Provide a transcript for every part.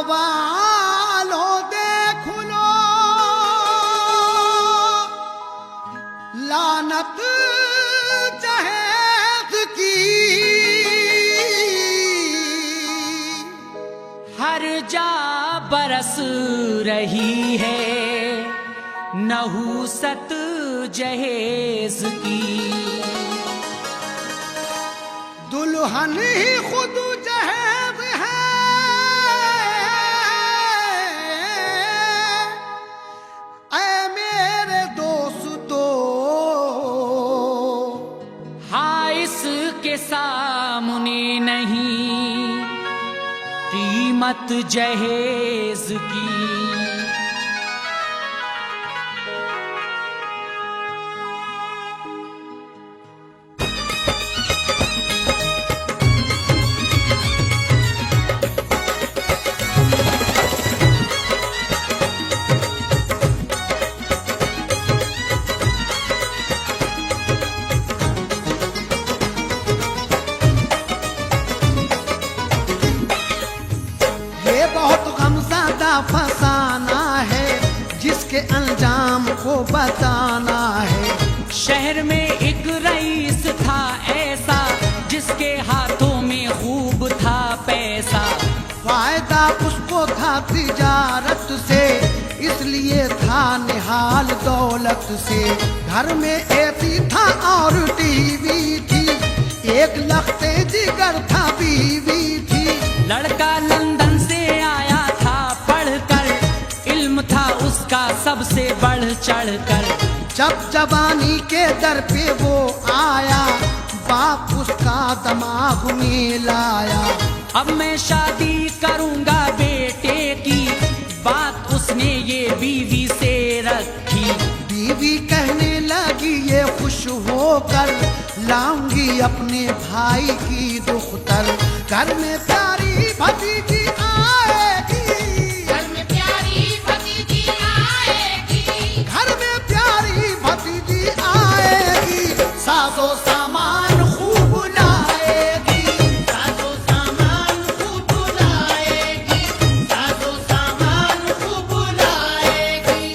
वालों देख लो लानत जहेज की, हर जा बरस रही है नहुसत जहेज की। दुल्हन ही खुद जहेज है, ऐ मेरे दोस्तों। हाँ इसके सामने नहीं कीमत जहेज की। फसाना है जिसके अंजाम को बताना है। शहर में एक रईस था ऐसा जिसके हाथों में खूब था पैसा। फायदा उसको था तिजारत से, इसलिए था निहाल दौलत से। घर में एसी था और टीवी थी, एक लखते जिगर था बीवी थी। लड़का लंदन से आया था पढ़कर, इल्म था उसका सबसे बढ़ चढ़कर। जब जवानी के दर पे वो आया, बाप उसका दिमाग में लाया। अब मैं शादी करूंगा बेटे की, बात उसने ये बीवी से रखी। बीवी कहने लगी ये खुश होकर, लाऊंगी अपने भाई की दुख्तर। घर में प्यारी भतीजी आएगी, घर में प्यारी भतीजी आएगी, घर में प्यारी भतीजी आएगी। साजो सामान खूब लाएगी, साजो सामान खूब लाएगी, साजो सामान खूब लाएगी।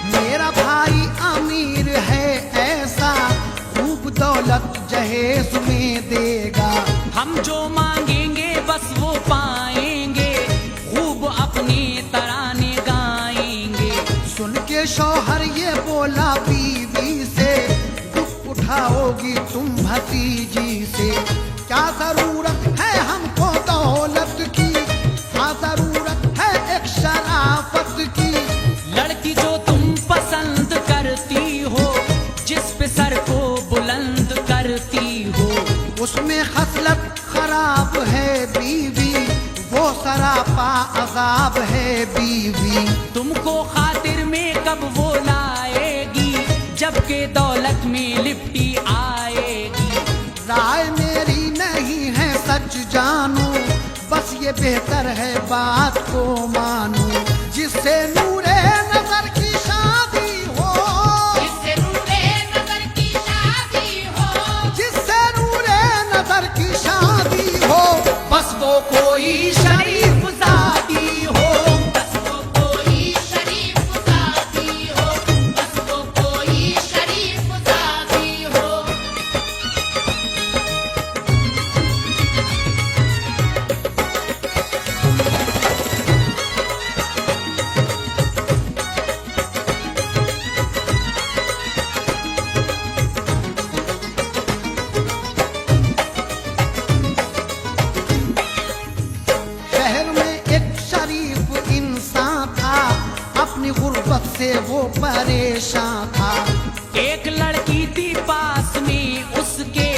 मेरा भाई अमीर है ऐसा, खूब दौलत जहेज में देगा। हम जो मांगेंगे बस वो पाएंगे, खूब अपने तराने गाएंगे। सुन के शौहर ये बोला बीवी से, दुख उठाओगी तुम भतीजी से। क्या जरूरत है हमको दौलत की, हाँ जरूरत है एक शराफत की। लड़की जो तुम पसंद करती हो, जिस पे सर को बुलंद करती हो, उसमें खसलत खराब है बीवी, वो सरापा अजाब है बीवी। तुमको खातिर में कब वो लाएगी, जबकि दौलत में लिपटी आएगी। राय मेरी नहीं है सच जानू, बस ये बेहतर है बात को मानू। जिससे नूरे नजर की शादी हो, जिससे नूरे नजर की शादी हो, जिससे नूरे नजर की शादी हो, बस वो कोई शरीफ जाती हो। बस वो कोई शरीफ जाती हो, बस वो कोई शरीफ जाती हो। शहर में एक शरीफ इंसान था, अपनी गुर्बत से वो परेशान था। एक लड़की थी पास में उसके,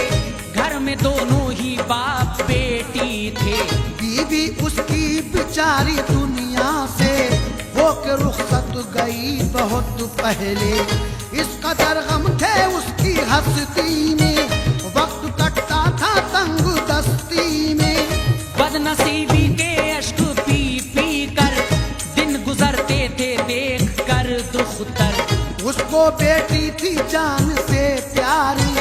घर में दोनों ही बाप बेटी थे। बीवी उसकी बेचारी दुनिया से होके रुखसत गई बहुत पहले। इस कदर गम थे उसकी हस्ती में, वक्त कटता था तंग दस्ती में। नसीबी के अश्क पी पी कर दिन गुजरते थे देख कर दुख्तर। उसको बेटी थी जान से प्यारी,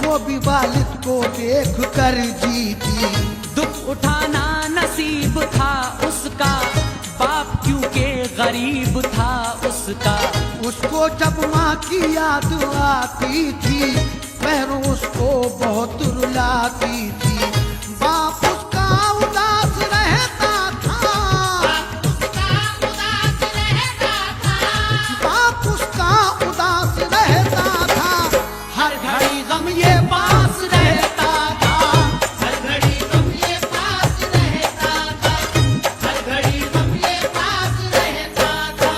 वो भी वालिद को देख कर जीती। दुख उठाना नसीब था उसका, बाप क्योंकि गरीब था उसका। उसको जब माँ की याद आती थी, पैरों उसको बहुत रुलाती थी। बाप उसका उदास रहता था, उसका उदास रहता था, बाप उसका उदास रहता था। हर घड़ी गम ये पास रहता था, हर घड़ी गम ये पास रहता था, हर घड़ी गम ये पास रहता था।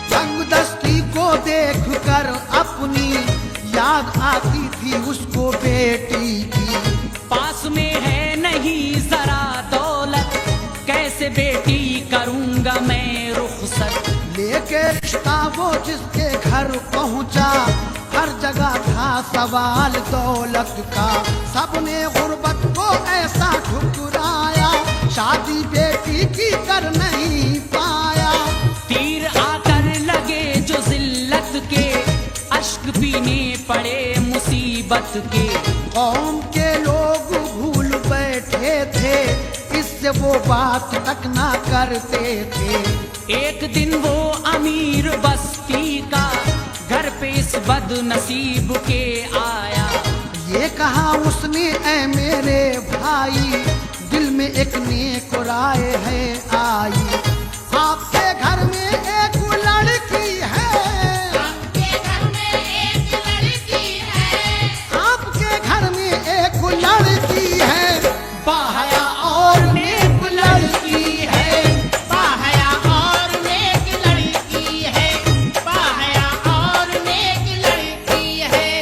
तंगदस्ती को देख कर अपनी याद आती थी उसको बेटी की। पास में है नहीं जरा दौलत, कैसे बेटी करूंगा मैं रुखसत। लेके रिश्ता वो जिसके घर पहुंचा, हर जगह था सवाल दौलत का। सबने गुर्बत को ऐसा ठुकराया, शादी बेटी की कर नहीं पाया। तीर आकर लगे जो जिल्लत के, अश्क पीने पड़े मुसीबत के। कौम के लोग भूल बैठे थे, इससे वो बात तक ना करते थे। एक दिन वो अमीर बस्ती का घर पे इस बदनसीब के आया। ये कहा उसने ऐ मेरे भाई, दिल में एक नेक राय है आई। आपके घर में एक लड़की है, आपके घर में एक लड़की है, आपके घर में एक लड़की है, बाहया और नेक लड़की है। बाहया और नेक लड़की है, बाहया और नेक लड़की है।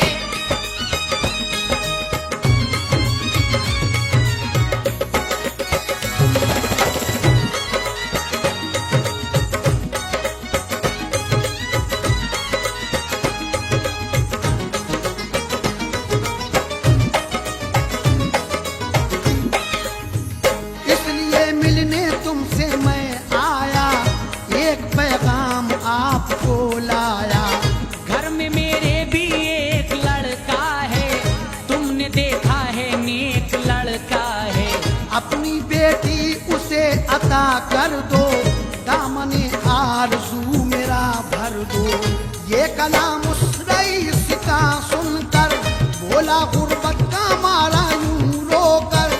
इसलिए मिलने तुमसे मैं आया, एक पैगाम आपको लाया। घर में मेरे भी एक लड़का है, तुमने देखा है नेक लड़का है। अपनी बेटी उसे अता कर दो, दामने आरज़ू मेरा भर दो। ये कलाम उस रईस का सुनकर बोला गुर्बत का मारा यूं रोकर।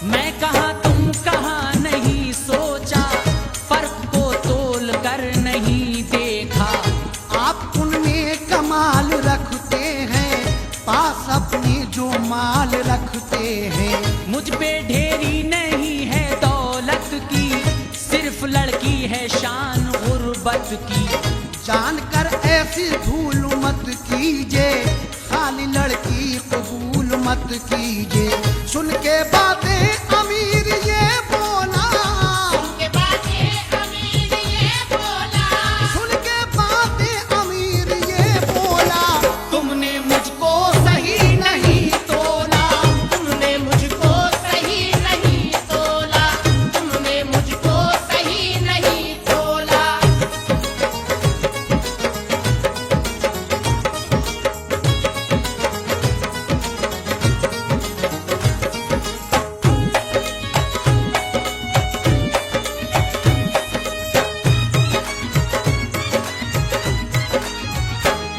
मैं कहा तुम कहा नहीं सोचा, फर्क को तोल कर नहीं देखा। आप उनमें कमाल रखते हैं, पास अपने जो माल रखते हैं। मुझ पे ढेरी नहीं है दौलत की, सिर्फ लड़की है शान गुर्बत की। जानकर ऐसी भूल मत कीजिए, खाली लड़की कबूल मत कीजिए। सुन के बातें अमीर ये बोला, उनके बातें अमीर ये बोला, सुन के बातें अमीर ये बोला। तुमने मुझको सही नहीं तोला, तुमने मुझको सही नहीं तोला, तुमने मुझको सही नहीं तोला।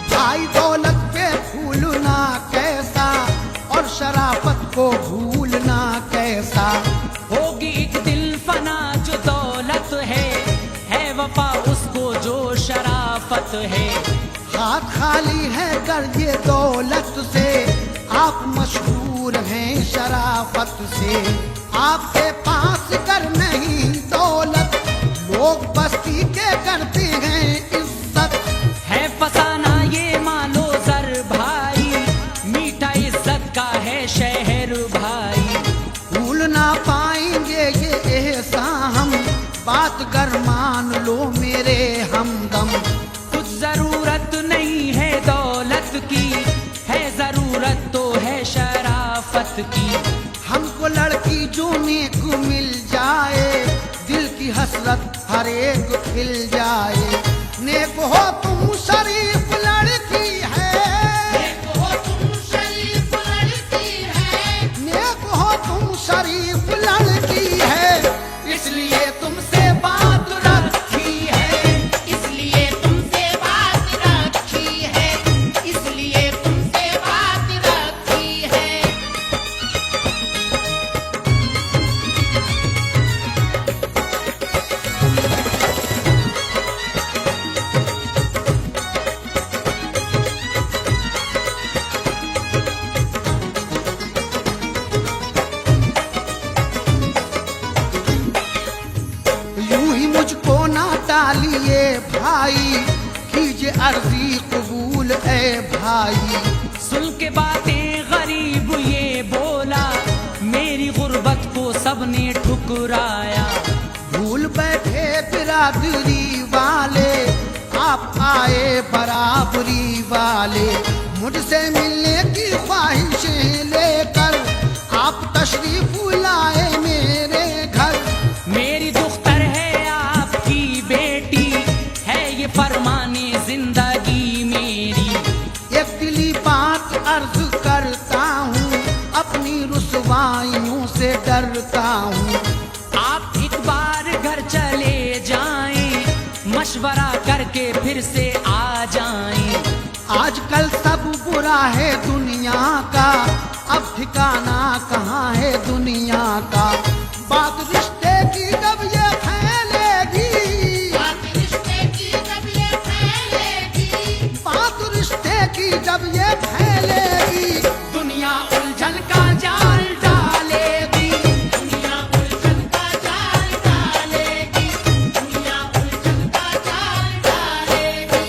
भाई दौलत पे भूलना कैसा, और शराफत को भूलना कैसा। होगी एक दिल फना जो दौलत है वफा उसको जो शराफत है। हाथ खाली है कर ये दौलत से, आप मशहूर हैं शराफत से। आपके पास कर नहीं दौलत, लोग बस्ती के करते हैं इज्जत। है फसाना ये मानो जर भाई, मीठा इज्जत का है शहर मेहर भाई। भूल ना पाएंगे ये ऐसा हम, बात कर मान लो मेरे हमदम। कुछ जरूरत नहीं है दौलत की, है जरूरत तो है शराफत की। हमको लड़की जो नेक मिल जाए, दिल की हसरत हर एक खिल जाए। नेक हो तुम शरीफ लड़की है, देखो तुम शरीफ लड़की है, नेक हो तुम शरीफ लड़की है, इसलिए तुमसे बात रखी है। इसलिए तुमसे बात रखी है, इसलिए तुमसे बात रखी है। यूं ही मुझको ना टालिए भाई, कीजिए अर्जी कबूल ए भाई। सुन के बातें गरीब ये बोला, मेरी गुर्बत को सबने ठुकराया। भूल बैठे बिरादरी वाले, आप आए बराबरी वाले। मुझसे मिलने की ख्वाहिशें लेकर आप तशरीफ लाए मेरे घर। मेरी दुख्तर है आपकी बेटी, है ये फरमाने जिंदगी मेरी। एक दिली बात अर्ज करता हूँ, अपनी रुसवाइयों से डरता हूँ। आप एक बार घर चले जाएं, मशवरा करके फिर से आ जाएं। आजकल सब बुरा है दुनिया का, अब ठिकाना कहाँ है दुनिया का। बात रिश्ते की जब ये फैलेगी, बात रिश्ते की जब ये फैलेगी, बात रिश्ते की जब ये फैलेगी, दुनिया उलझन का जाल डालेगी। दुनिया उलझन का जाल डालेगी, दुनिया उलझन का जाल डालेगी।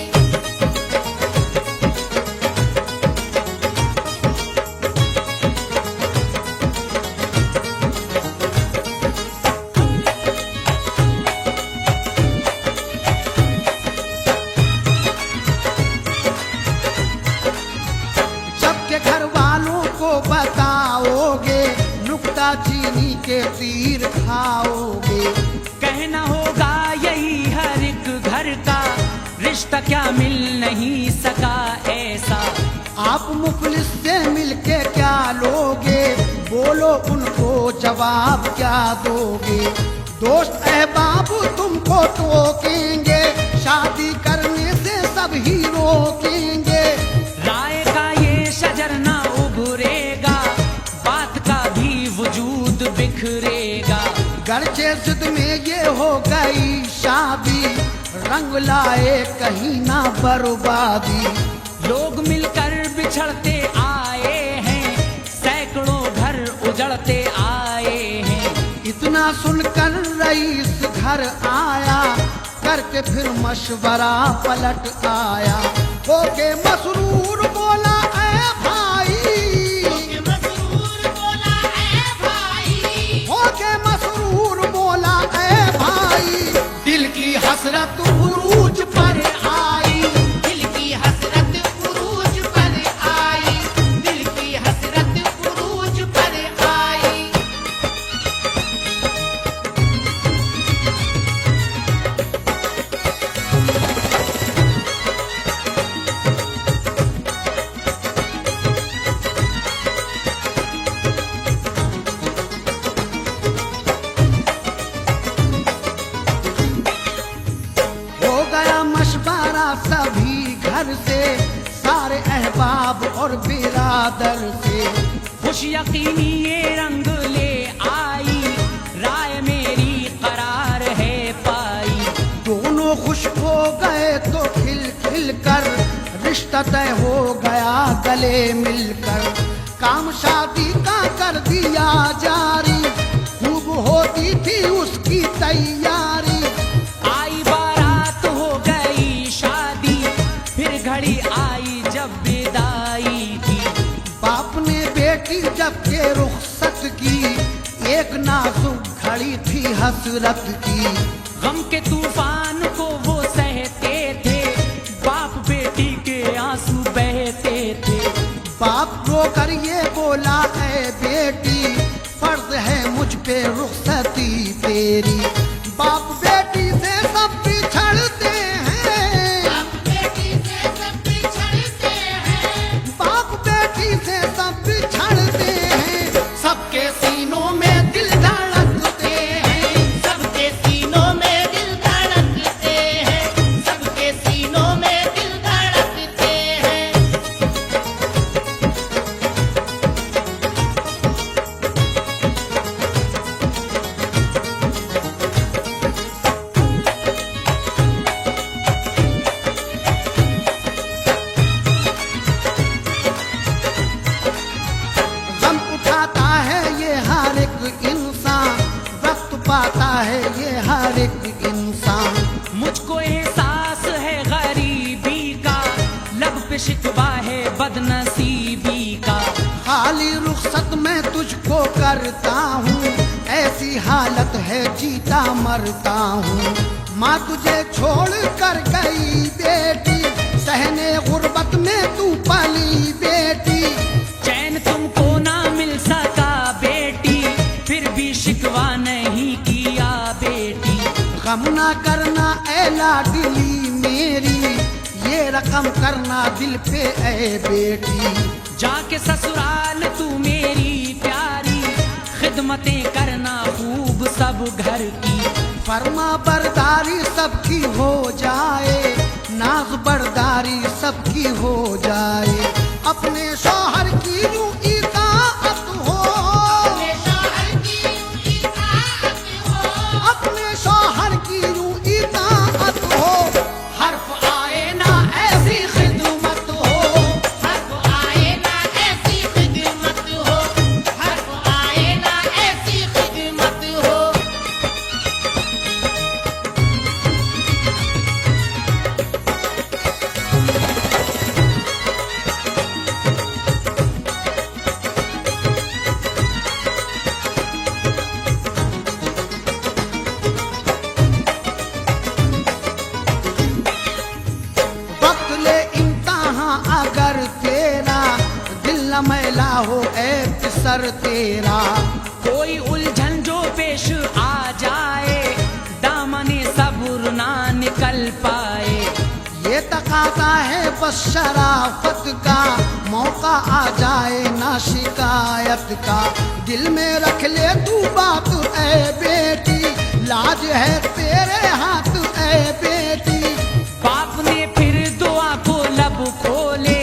सबके घर वालों को बताओगे, नुक्ता चीनी के तीर खाओगे। कहना होगा यही हर एक घर का, रिश्ता क्या मिल नहीं सका ऐसा। आप मुफलिस से मिलके क्या लोगे, बोलो उनको जवाब क्या दोगे। दोस्त अहबाब तुमको टोकेंगे, शादी करने से सब ही रोकेंगे। राय का ये शजर ना उभरेगा, बात का भी वजूद बिखरेगा। गर्चे जिद में ये हो गई शादी, रंग लाए कहीं ना बर्बादी। लोग मिलकर बिछड़ते आए हैं, सैकड़ों घर उजड़ते आए हैं। इतना सुनकर रईस घर आया, करके फिर मशवरा पलट आया। होके मसरूर बोला ऐ भाई, होके मसरूर बोला ऐ भाई, होके मसरूर बोला ऐ भाई। दिल की हसरत उरूज पर आई, दिल की हसरत उरूज पर आई, दिल की हसरत उरूज पर आई। हो गया मशवरा सभी घर से, सारे अहबाब और बिरादर से। खुश यकीनी ये रंग ले आई, राय मेरी करार है पाई। दोनों खुश हो गए तो खिल खिल कर, रिश्ता तय हो गया गले मिलकर। काम शादी का कर दिया जारी, खूब होती थी उसकी तैयारी। आई बारात हो गई शादी, फिर घड़ी आई जब विदाई की। बाप ने बेटी जब के रुखसत की, एक नाजुक घड़ी थी हसरत की। गम के तूफान को वो सहते थे, बाप बेटी के आंसू बहते थे। बाप रो कर ये बोला, ऐ बेटी फर्ज है मुझ पे रुखसती तेरी। बाप बेटी से सब बिछड़ते हैं, बाप बेटी से सब बिछड़ते हैं, बाप बेटी से सब बिछड़ते हैं। सबके सीनों में दिल धड़कते हैं, सबके सीनों में दिल धड़कते हैं, सबके सीनों में दिल धड़कते हैं। गम उठाता है ये हर एक इंसान, वक्त पाता है ये हर एक इंसान। मुझको एहसास है गरीबी का, लब पे शिकवा है बदनसीबी का। खाली रुखसत मैं तुझको करता हूँ, ऐसी हालत है जीता मरता हूँ। माँ तुझे छोड़ कर गई बेटी, सहने गुर्बत में तू पली बेटी। चैन तुमको ना मिल सका बेटी, फिर भी शिकवा नहीं किया बेटी। गम ना करना ऐ लाडली मेरी, ये रकम करना दिल पे ऐ बेटी। जाके ससुराल तू मेरी प्यारी, खिदमतें करना खूब सब घर की। फरमा बरदारी सबकी हो जाए, नाज बरदारी सबकी हो जाए। अपने शौहर की यूं इताअत हो, अपने शौहर की यूं इताअत हो, अपने शौहर की यूं इताअत हो। हर्फ आए ना ऐसी खिदमत हो, हर्फ आए ना ऐसी खिदमत हो, हर्फ आए ना ऐसी खिदमत हो। वक्त ले इम्तहां अगर तेरा, दिल न मैला हो ऐ सर तेरा। कोई उलझन जो पेश आ जाए, दामने सब्र ना निकल पाए। ये तकाजा है बस शराफत का, मौका आ जाए ना शिकायत का। दिल में रख ले तू बात ऐ बेटी, लाज है तेरे हाथ ऐ बेटी। बाप ने फिर दुआ को लब खोले,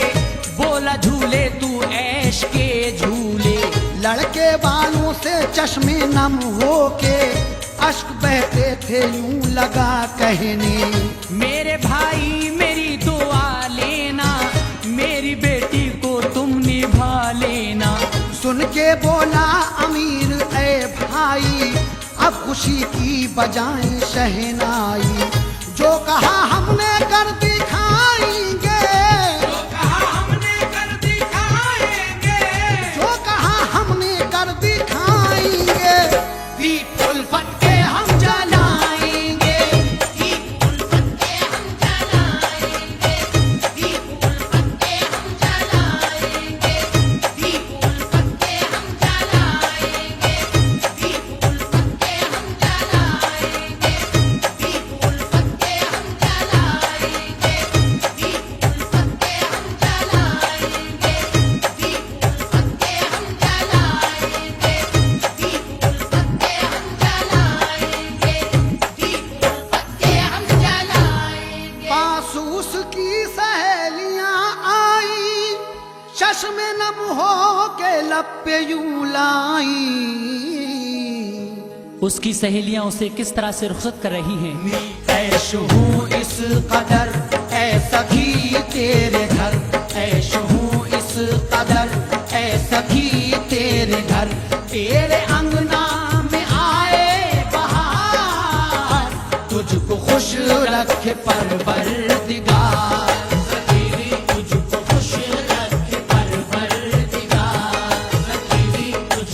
बोला झूले तू ऐश के झूले। लड़के बालों से चश्मे नम होके, अश्क बहते थे यूं लगा कहने। मेरे भाई मेरी दुआ लेना, मेरी बेटी को तुम निभा लेना। सुन के बोला अमीर ऐ भाई, अब खुशी की बजाएं शहनाई। जो कहा हमने कर दिखाएंगे, जो कहा हमने कर दिखाएंगे, जो कहा हमने कर दिखाएंगे। दीप उल्फत के हम जलाएंगे, दीप उल्फत के हम जलाएंगे, दीप उल्फत के हम जलाएंगे, दीप उल्फत के हम जलाएंगे, दीप उल्फत के हम जलाएंगे, दीप उल्फत के हम जलाएंगे, दीप उल्फत के हम जलाएंगे, दीप उल्फत के हम जलाएंगे, दीप उल्फत के हम जलाएंगे, दीप उल्फत के हम जलाएंगे। पास उसकी सहेलियां आई, चश्मे नम हो के लब पे यूं लाई। उसकी सहेलियां उसे किस तरह से रुखसत कर रही हैं। ऐश हूँ इस कदर ऐ सखी तेरे घर, ऐश हूँ इस कदर ऐ सखी तेरे घर। तेरे अंगना में आए बहार, तुझको खुश रखे परवरदिगार। तुझको खुश रखे परवरदिगार, तुझको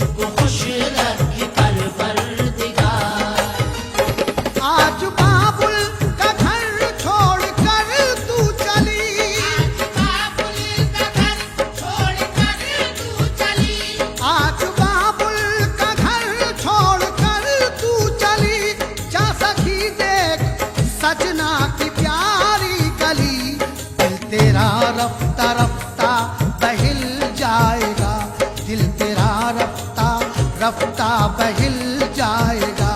रफ्ता बहिल जाएगा।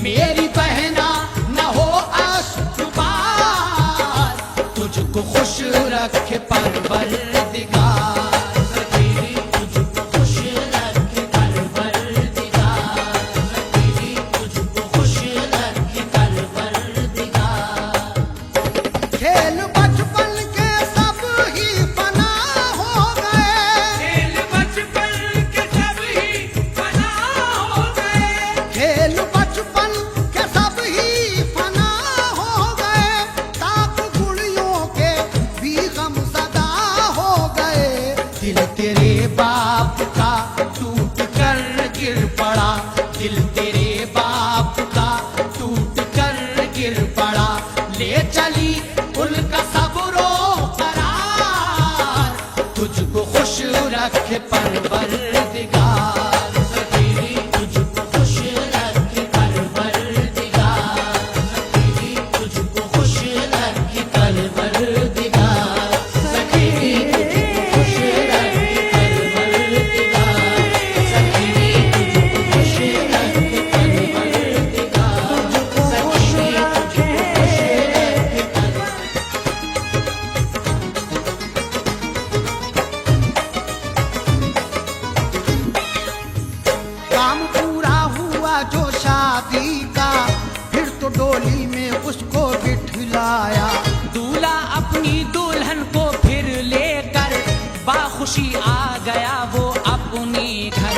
मेरी बहना न हो आशुबार, तुझको खुश रखे परवरदिगार। सखी तुझको खुश रखे परवरदिगार, सखी तुझको खुश रखे परवरदिगार। खेल बचपन के सब ही फना हो गए, खेल बचपन के सब ही फना हो गए, खेल बचपन के सब ही फना हो गए। ताप गुड़ियों के भी गम सदा हो गए। दिल तेरे बाप का टूट कर गिर पड़ा, दिल तेरे बाप का टूट कर गिर पड़ा। ले चली उनका सबरो करार, तुझको खुश रखे परवरदिगार। सखी तुझको खुश रखे परवरदिगार, सखी तुझको खुश रखे परवरदिगार, सखी तुझको खुश रखे परवरदिगार, सखी तुझको खुश रखे परवरदिगार, सखी तुझको काम पूरा हुआ जो शादी का, फिर तो डोली में उसको बिठलाया। दूल्हा अपनी दुल्हन को फिर लेकर बाखुशी आ गया वो अपने घर।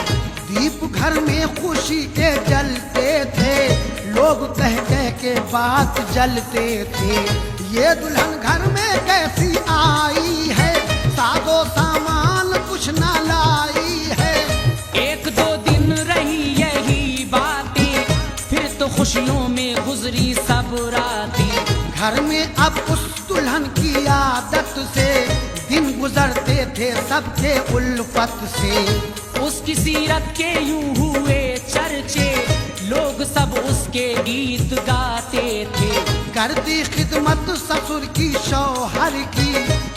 दीप घर में खुशी के जलते थे, लोग कह कह के बात जलते थे। ये दुल्हन घर में कैसी आई है, सादो सामान कुछ न लाई है। एक दो दिन रही यही बातें, फिर तो खुशियों में गुजरी सब रातें। घर में अब उस दुल्हन की आदत से दिन गुजरते थे सबके उल्फत से। उसकी सीरत के यूं हुए चर्चे, लोग सब उसके गीत गाते थे। करती खिदमत ससुर की शौहर की,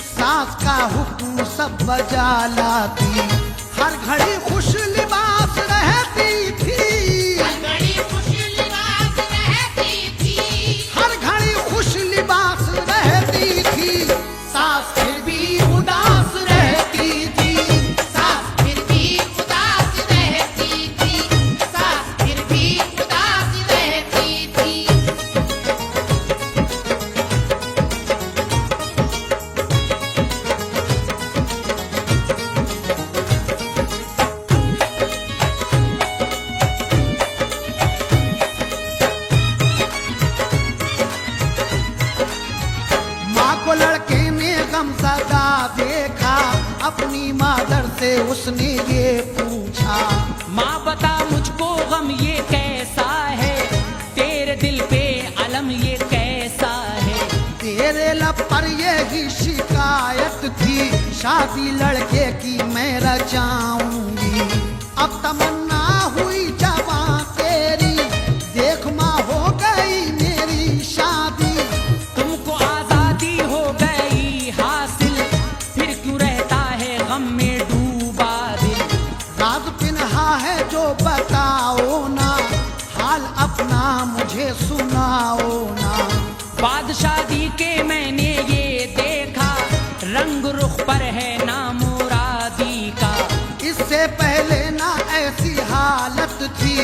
सास का हुक्म सब बजा लाती। हर घड़ी खुश लिबास रहती थी, बड़ी खुश लिबास रहती थी, हर घड़ी खुश लिबास रहती थी। सास फिर भी उदास रहती थी, सास फिर भी उदास रहती थी, सास फिर भी उदास रहती थी। माँ को लड़के ने गमज़दा देखा, अपनी मादर से उसने ये पूछा। माँ बता मुझको गम ये कैसा है, तेरे दिल पे अलम ये कैसा है। तेरे लब पर यही शिकायत थी, शादी लड़के की मैं रचाऊंगी। अब तमन्ना हुई जवां तेरी, देख माँ हो गई मेरी शादी। तुमको आजादी हो गई हासिल, फिर क्यों रहता है गम में डूबा दिल। राज पिन्हा है जो बताओ ना, हाल अपना मुझे सुनाओ ना। बाद शादी के मैंने ये देखा, रंग रुख पर है ना मुरादी का। इससे पहले ना ऐसी हालत थी,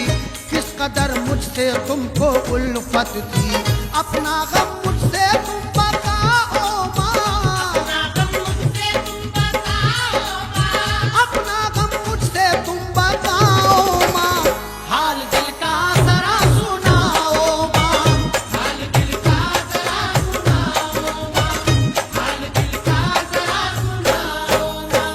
किस कदर मुझसे तुमको उल्फत थी। अपना गम मुझसे तुम बताओ माँ, अपना गम मुझसे तुम बताओ माँ, अपना गम मुझसे तुम बताओ माँ। हाल दिल का जरा सुनाओ माँ, हाल दिल का जरा सुनाओ माँ, हाल दिल का जरा सुनाओ माँ।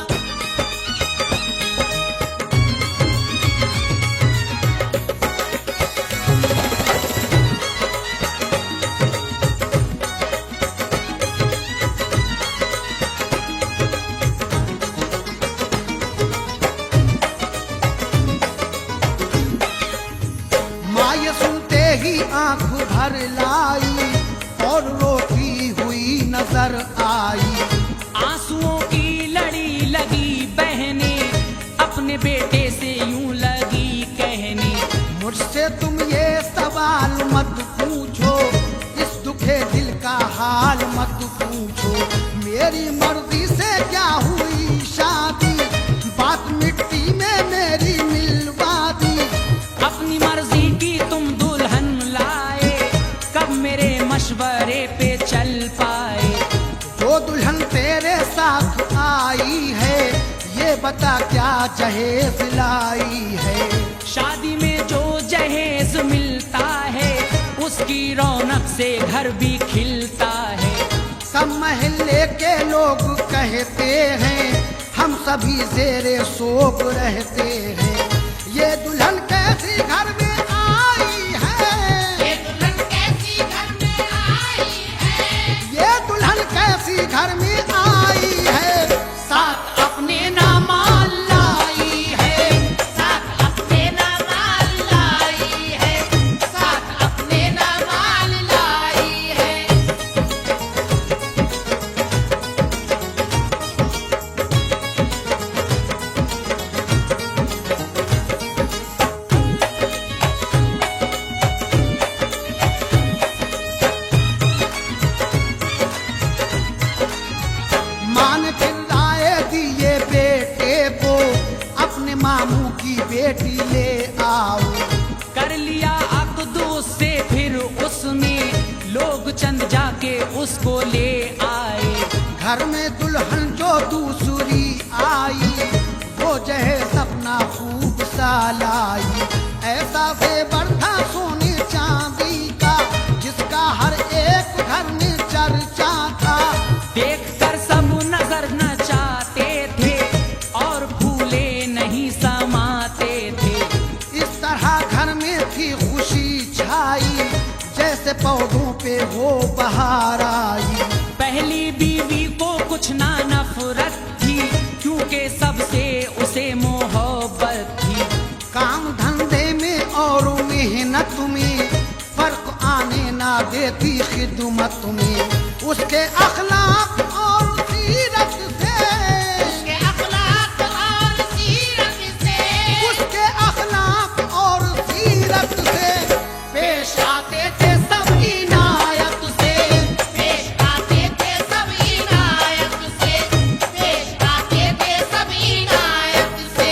माँ ये सुनते ही आंख भर लाई, और रोती हुई नजर आई। आंसुओं की लड़ी लगी बहने, अपने बेटे से यूं लगी मुझसे तुम ये सवाल मत पूछो, इस दुखे दिल का हाल मत पूछो। मेरी मर्जी से क्या हुई शादी, बात मिट्टी में मेरी मिलवा दी। अपनी मर्जी की तुम दुल्हन लाए, कब मेरे मशवरे पे चल पाए। जो दुल्हन तेरे साथ आई है, ये बता क्या जहेज लाई है। शादी में जो जहेज मिलता है, उसकी रौनक से घर भी खिलता है। सब महल्ले के लोग कहते हैं, हम सभी जेरे शोक रहते हैं। ये दुल्हन कैसी घर में आई है, ये दुल्हन कैसी घर में आई है, ये दुल्हन कैसी घर में आई है। साथ अपने नामाल लाई है, साथ अपने नामाल लाई है, साथ अपने नामाल लाई है। मान फिर राय दिए बेटे को, अपने मामू की बेटी ले आओ। कर लिया अक़द उससे फिर उसने, लोग चंद जाके उसको ले आए। घर में दुल्हन जो दूसरी आई, वो जहेज अपना खूब सा लाई। ऐसा जेवर था सोने चांदी का, जिसका हर एक घर में चर्चा था। देखकर सब नजर न चाहते थे, और फूले नहीं समाते थे। इस तरह घर में थी खुशी छाई, जैसे पौधों पे हो बहार आई। पहली बीवी को कुछ ना नफरत थी, क्योंकि सबसे उसे मोहब्बत थी। काम धंधे में और मेहनत में फर्क आने ना देती खिदमत में। उसके अखलाक और सीरत से, उसके अखलाक और सीरत से, उसके अखलाक और सीरत से पेश आते थे सब इनायत से। पेश आते थे सब इनायत से, पेश आते थे सब इनायत से।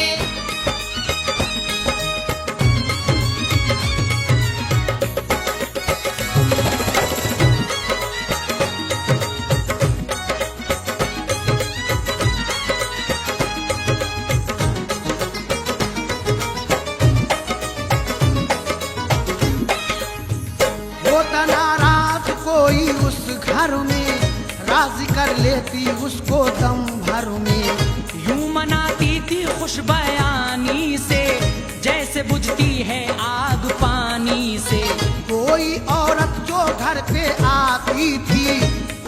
होता नाराज कोई उस घर में, राजी कर लेती उसको दम भर में। यूं मनाती थी खुश बयानी से, जैसे बुझती है आग पानी से। कोई औरत जो घर पे आती थी,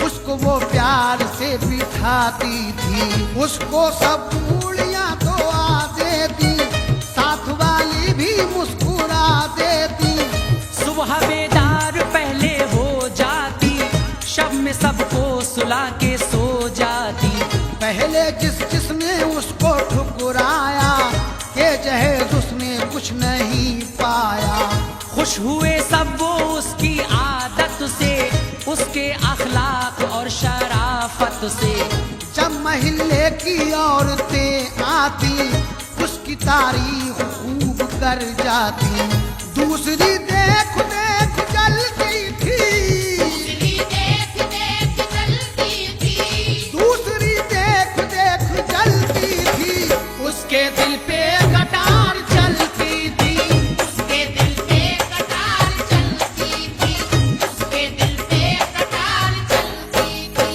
उसको वो प्यार से बिठाती थी। उसको सब बूढ़ियां तो आ देती, साथ वाली भी मुस्कुरा देती। सुबह बेदार पहले हो जाती, शब में सबको सुला के सो जाती। पहले जिसने उसको ठुकराया, के जहेज उसने कुछ नहीं पाया। खुश हुए सब वो उसकी आदत से, उसके अखलाक और शराफत से। जब महल्ले की औरतें आती, उसकी तारीफ खूब कर जाती। दूसरी देख देख जलती थी, दूसरी देख देख चलती थी, दूसरी देख देख जलती थी। उसके दिल पे कटार चलती थी, उसके दिल पे कटार चलती थी, उसके दिल पे कटार चलती थी।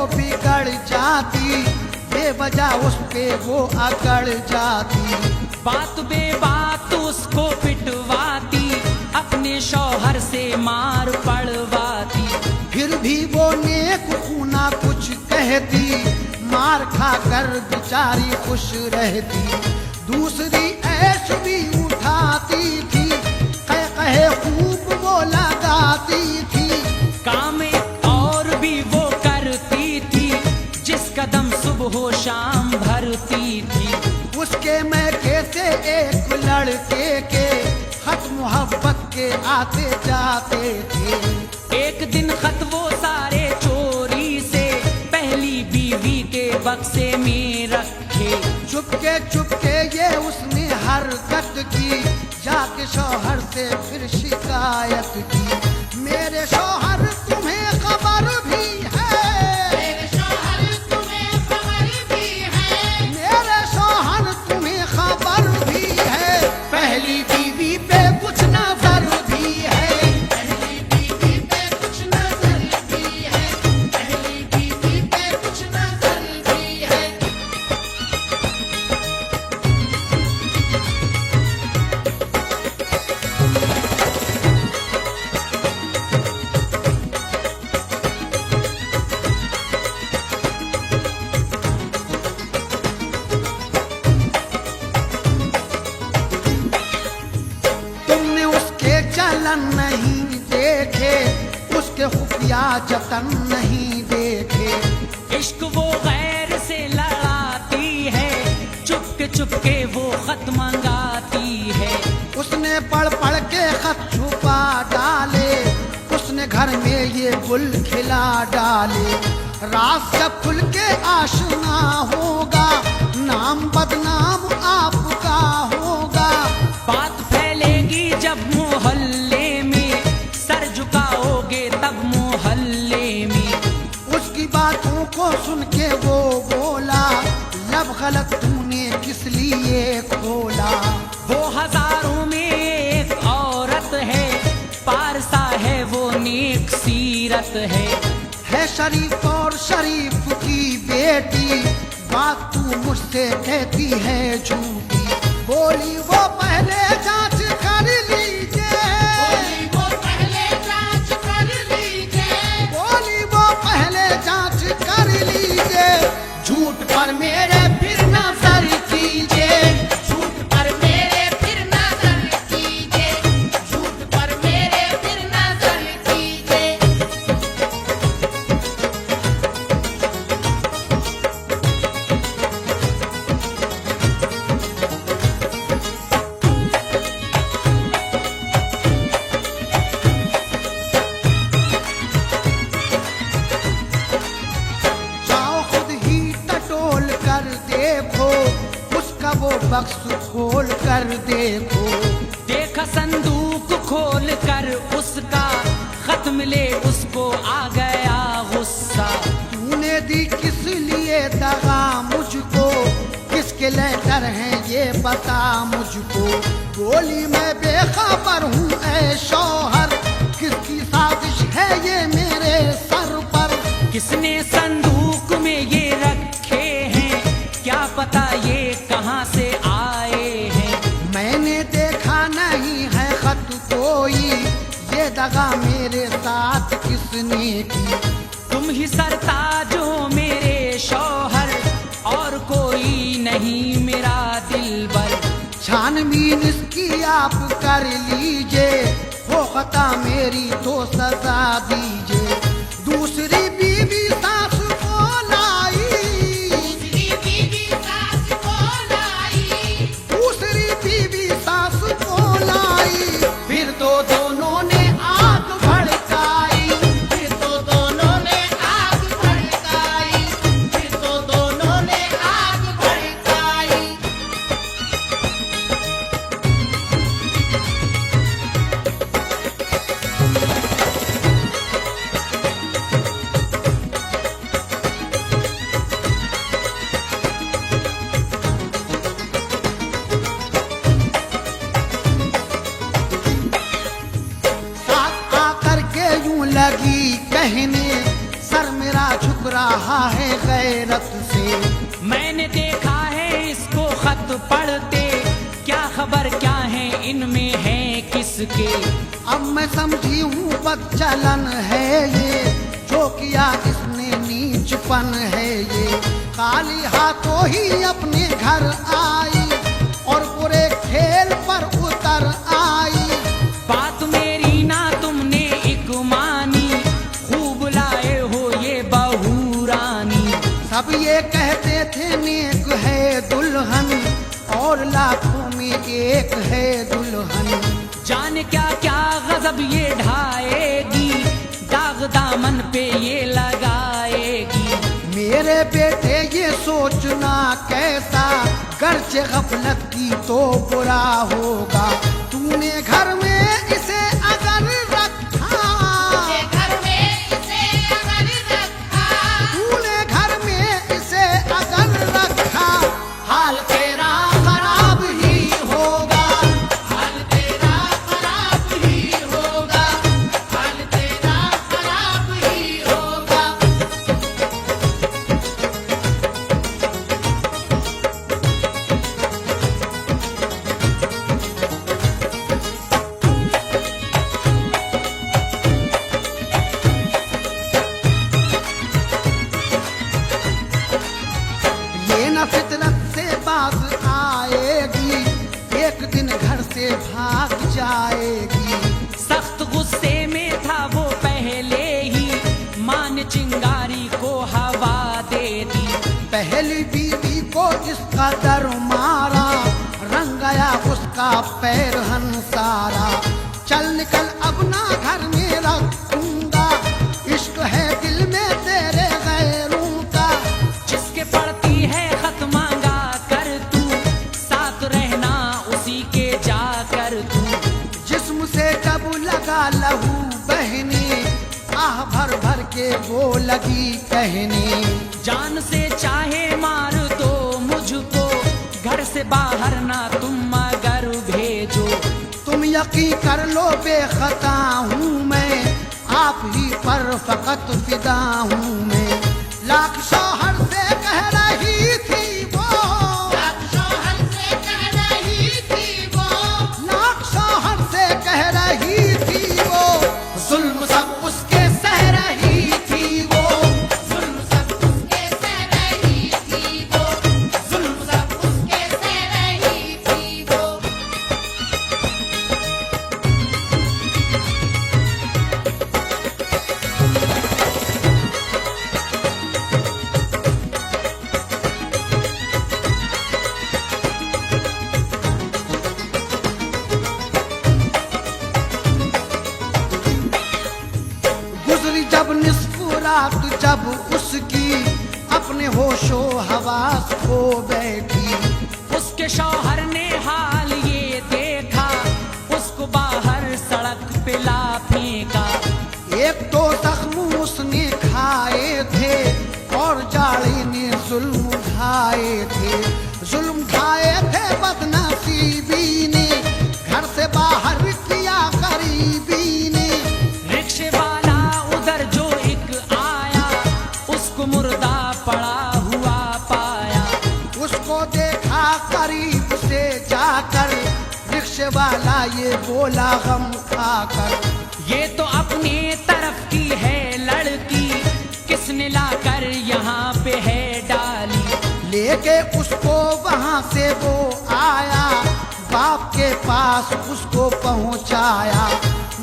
बिगड़ जाती, बेवजह उस पे वो अकड़ जाती। बात बे बात उसको पिटवाती, अपने शौहर से मार पड़वाती। फिर भी वो नेक खूना कुछ कहती, मार मार खाकर बेचारी खुश रहती, दूसरी ऐश भी उठाती थी, कहे खूब वो लगाती थी। काम एक और भी वो करती थी, जिस कदम सुबह शाम भरती थी। उसके मैके से एक लड़के के खत मोहब्बत के आते जाते थे। एक दिन खत वो सारे चोरी से पहली बीवी के बक्से में रखे। चुपके चुपके ये उसने हरकत की, जाके शौहर से फिर शिकायत की। मेरे शौहर तुम्हें खबर भी है, मेरे शौहर तुम्हें खबर भी है, मेरे शौहर तुम्हें खबर भी है, पहली बीवी पे कुछ नजर भी है। पहली बीवी पे कुछ नजर भी है, पहली बीवी पे कुछ नजर भी है। तुमने उसके चलन नहीं देखे, उसके खुफिया जतन नहीं देखे। इश्क वो गैर से लड़ाती है, चुपके चुपके वो खत मंगाती है। उसने पढ़ पढ़ के खत छुपा डाले, उसने घर में ये गुल खिला डाले। रात जब खुल के आशना होगा, नाम बदनाम आपका होगा। बात फैलेगी जब मोहल्ले में, सर झुकाओगे तब मोहल्ले में। उसकी बातों को सुन के वो बोला, लब गलत तूने किस लिए खोला। वो हजारों में एक औरत है, पारसा है वो नेक सीरत है शरीफ और शरीफ की बेटी, बात तू मुझसे कहती है झूठी। बोली वो पहले जांच कर लीजिए, बोली वो पहले जांच कर लीजिए, बोली वो पहले जांच कर लीजिए। झूठ पर मेरे फिर नजर कीजिए, झूठ पर मेरे फिर नजर कीजिए, झूठ पर मेरे फिर नजर कीजिए। जाओ खुद ही टटोल कर देखो, उसका वो बक्स खोल कर देखो। देखा संदूक खोल कर उसका, खत मिले उसको आ गया गुस्सा। तूने दी किस लिए दगा मुझको, किसके लेटर हैं ये बता मुझको। बोली मैं बेखबर हूँ ऐ शौहर, किसकी साजिश है ये मेरे सर पर। किसने संदूक में ये रखे हैं, क्या पता ये कहाँ से आए हैं। मैंने देखा नहीं है खत कोई, ये दगा मेरे साथ किसने की। तुम ही सरताज हो मेरे शौहर, और कोई नहीं मेरा दिलबर। छानबीन इसकी आप कर लीजिए, हो खता मेरी तो सजा दीजिए। दूसरी बीवी सास को लाई, दूसरी बीवी सास को लाई, दूसरी बीवी सास को लाई। फिर तो दोनों ने आग भड़काई, फिर तो दोनों ने आग भड़काई, फिर तो दोनों ने आग भड़काई। साथ आकर के यूं लगी कहने, सर मेरा झुक रहा है गैरत से। मैंने देखा है इसको खत पढ़ते, क्या खबर क्या है इनमें है किसके। अब मैं समझी हूँ बदचलन है ये, जो किया इसने नीचपन है ये। काली हाथों ही अपने घर आई और पूरे खेल पर उतर आई। बात मेरी ना तुमने एक मानी, खूब लाए हो ये बहू रानी। सब ये कहते थे नेक है दुल्हन और लाखों में एक है दुल्हन। जाने क्या क्या गजब ये ढाएगी, दाग दामन पे ये लगाएगी। मेरे बेटे ये सोचना कैसा, गर्ज गफलत की तो बुरा होगा। तूने घर में इसे अगर रखा, ये घर में इसे अगर रखा, तूने घर में इसे अगर रखा, हाल तेरा खराब ही होगा। हाल तेरा खराब ही होगा, हाल तेरा खराब ही होगा। ये न फितरत से बात आएगी, एक दिन घर से भाग जाएगी। सख्त गुस्से में था वो पहले ही, मान चिंगारी को हवा दे दी। पहली बीवी को इस कदर मारा, रंग गया उसका पैर हंसारा। चल निकल अब ना घर में रखूंगा, इश्क है दिल में तेरे गैरों का। जिसके पड़ती है खत मांगा कर तू, साथ रहना उसी के जा कर तू। जिस्म से जब लगा लहू बहनी, आह भर भर के वो लगी कहनी। जान से चाहे मार दो मुझको, घर से बाहर ना तुम मगर भेजो। तुम यकीन कर लो बेखता हूँ मैं, आप ही पर फकत फिदा हूँ मैं। लाख शौहर से कह रही थी वो, लाख शौहर से कह रही थी वो, लाख शौहर से कह रही थी वो, जुल्म सब उसके सह रही थी वो, जुल्म सब उसके सह रही थी वो, जुल्म सब उसके सह रही थी वो। गुजरी जब निस्फ रात जब उसकी, अपने होशो हवास खो बैठी। उसके शौहर ने हाल ये देखा, उसको बाहर सड़क पे ला फेंका। एक तो जख्म उसने खाए थे और जाड़े ने जुल्म उठाए थे। जुल्म ढाए थे बदनसीबी ने, घर से बाहर किया गरीबी ने। रिक्शे वाला उधर जो एक आया, उसको मुर्दा पड़ा हुआ पाया। उसको देखा करीब से जाकर, रिक्शे वाला ये बोला गम खाकर। ये तो अपने तरफ की है लड़की, किसने लाकर यहाँ पे है डाली। लेके उसको वहां से वो आया, बाप के पास उसको पहुंचाया।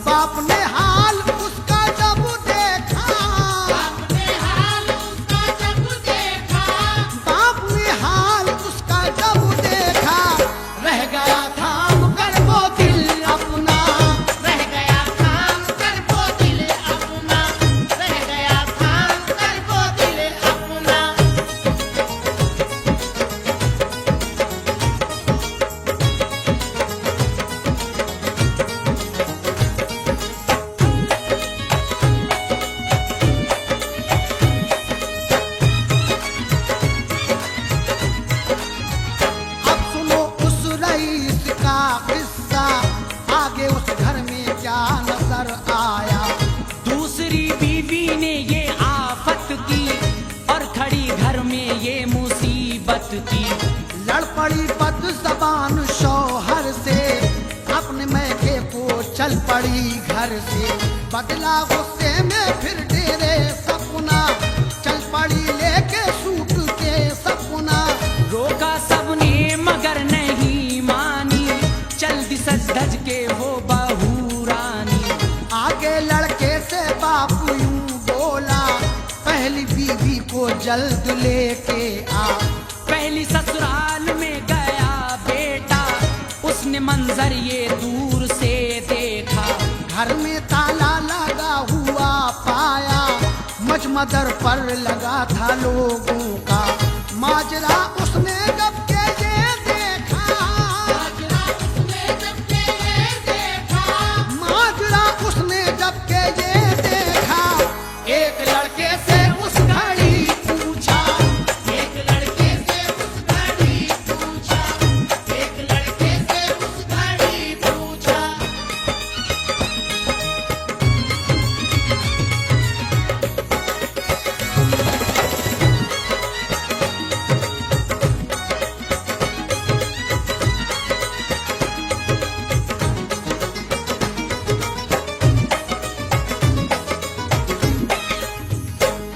बाप ने हाल उसका जब देखा, आपने हाल उसका जब देखा, बाप ने हाल उसका जब देखा, रह गया थाम कर वो दिल अपना। रह गया थाम कर वो दिल अपना, रह गया थाम कर वो दिल अपना। अब सुनो उस रईस का किस्सा, आगे उस घर में क्या नजर आया। दूसरी बीवी ने ये आफत की, और खड़ी घर में ये मुसीबत की। लड़ पड़ी बद जबान शौहर से, अपने मैके को चल पड़ी घर से। बदला गुस्से में फिर डेरे सपना, चल पड़ी लेके सूट के रोका सबने मगर नहीं मानी, चल दी सज धज के वो बहू रानी। आगे लड़के से बापू यूं बोला, पहली बीवी को जल्द लेके आ। पहली ससुराल में गया बेटा, उसने मंजर ये दूर से देखा। घर में ताला लगा हुआ पाया, मजमदर पर लगा था लोगों का। माजरा उसने जब के ये देखा, माजरा उसने जब के ये देखा, माजरा उसने जब के ये देखा, एक लड़के से उस घड़ी पूछा, एक लड़के से उस घड़ी पूछा, एक लड़के से उस घड़ी पूछा।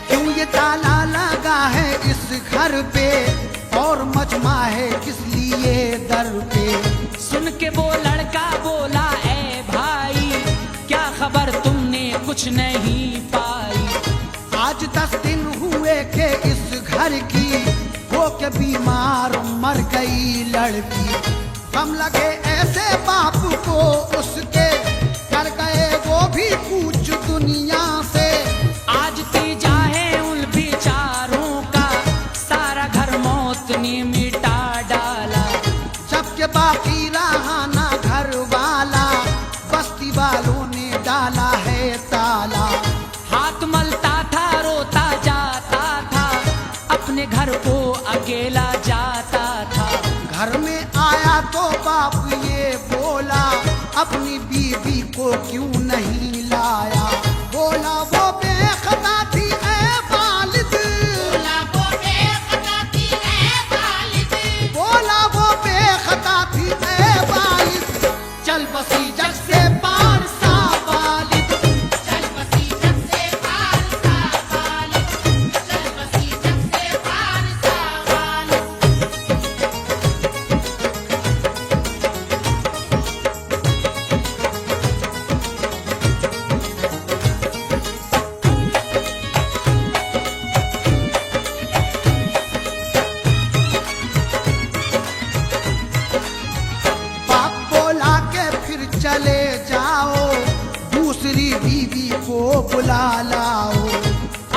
क्यों ये ताला लगा है इस घर पे, और मजमा है किस लिए दर पे। सुन के वो लड़का बोला, ए भाई क्या खबर तुमने कुछ नहीं पाई। आज 10 दिन हुए के इस घर की, वो के बीमार मर गई लड़की। गम लगे ऐसे बाप को उसके, कर गए वो भी कुछ दुनिया से। आज तीजा है उन बेचारों का, सारा घर मौत ने मिटा डाला। जबकि बाकी रहा ना घर वाला, बस्ती वालों ने डाला है ताला। हाथ मलता था रोता जाता था, अपने घर को अकेला जाता था। घर में आया तो बाप ये बोला, अपनी बीवी को क्यों नहीं लाया। बोला वो बेखता थी ए वालिद, बोला वो बेखता थी ए वालिद, बोला वो बेखता थी ए वालिद। चल बसी जग से पार सा वालिद, चल बसी जग से पार सा वालिद, चल बसी जग से पार सा वालिद। बाप बोला के फिर चले जाओ, दूसरी बीवी को बुला लाओ।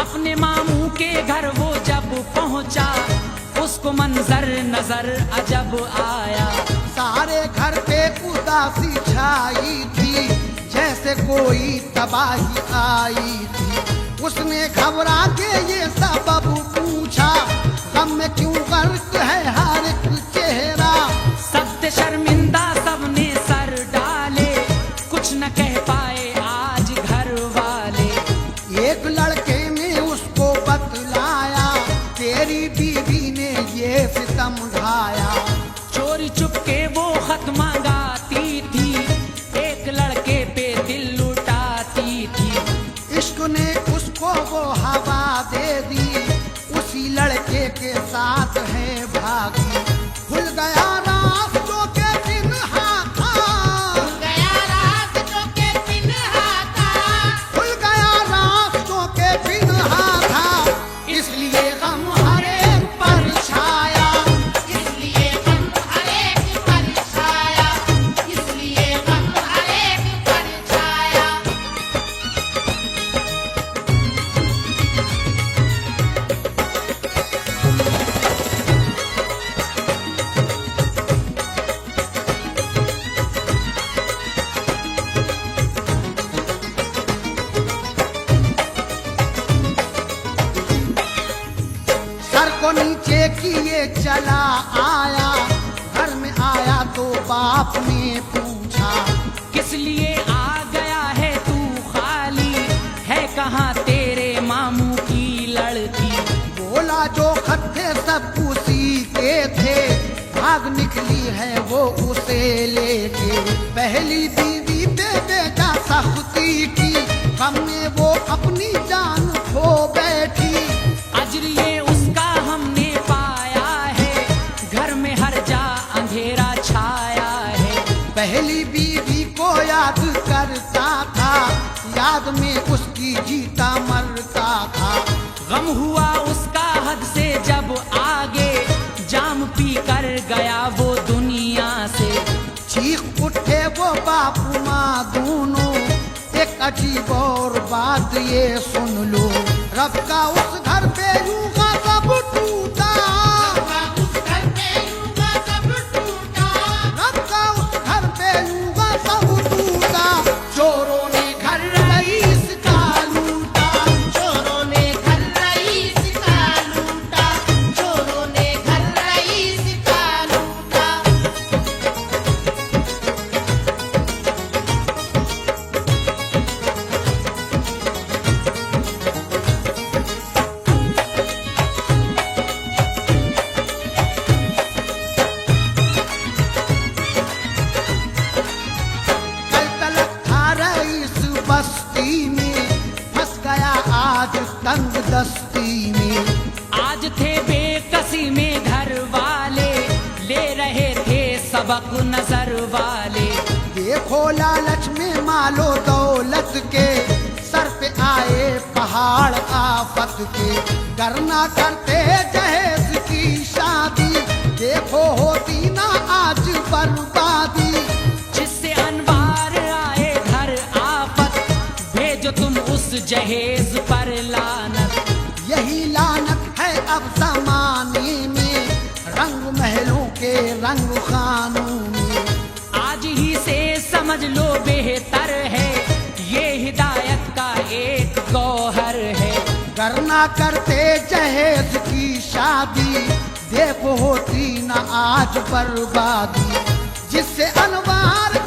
अपने मामू के घर वो जब पहुंचा, उसको मंजर नजर अजब आया। सारे घर पे उदासी छाई थी, जैसे कोई तबाही आई थी। उसने घबरा के ये सबब पूछा, गम में क्यों गर्क है हर एक चेहरा। सबसे शर्मिंदा सबने सर डाले, कुछ न कह पाए आज घर वाले। एक लड़के ने उसको बतलाया, तेरी बीवी ने ये सितम ढाया। चोरी चुपके वो खत मंगाती थी, एक लड़के पे दिल लुटाती थी। इश्क ने उसको वो हवा दे दी, उसी लड़के के साथ है भागी। खुल गया रास्तों के पिन्हा था, गया रात जो के पिन्हा था, खुल गया रास्तों के पिन्हा था। इसलिए गम हर एक पर छाया, इसलिए गम हर एक पर छाया, इसलिए गम हर एक पर छाया। सर को नीचे किए चला आया। घर में आया तो बाप ने पूछा, किस लिए आ गया है तू खाली, है कहाँ तेरे मामू की लड़की। बोला जो खत थे सब उसी के थे, भाग निकली है वो उसे लेके। पहली बीवी पे बेटा सख्ती की, गम में वो अपनी जान खो बैठी। अजर ये उसका हमने पाया है, पहली बीवी को याद करता था, याद में उसकी जीता मरता था। गम हुआ उसका हद से जब आगे, जाम पी कर गया वो दुनिया से। चीख उठे वो बाप माँ दोनों, एक अजीब और बात ये सुन लो, रब का उस घर पे यूं गज़ब टूटा, उस घर पे यूं गज़ब टूटा, रब का उस घर पे यूं गज़ब टूटा। चोरों ने घर रईस का लूटा, चोरों ने घर रईस का लूटा, चोरों ने घर रईस का लूटा। कल तलक था रईस बस्ती में, फंस गया आज तंग दस्ती में। आज थे बेकसी में घर वाले, ले रहे थे सबक नजर वाले। देखो लालच में मालो दौलत के, सर पे आए पहाड़ आफत के। करना करते जहेज की शादी, देखो होती ना आज बर्बादी। जिससे अनवार आए घर आफत, भेजो तुम उस जहेज पर लानत। यही लानत है अब जमाने में, रंग महलों के रंग खानों में। आज ही से समझ लो बेहतर है, ये हिदायत का एक गौहर है। करना करते जहेज की शादी, देखो होती ना आज बर्बादी। जिससे अनवार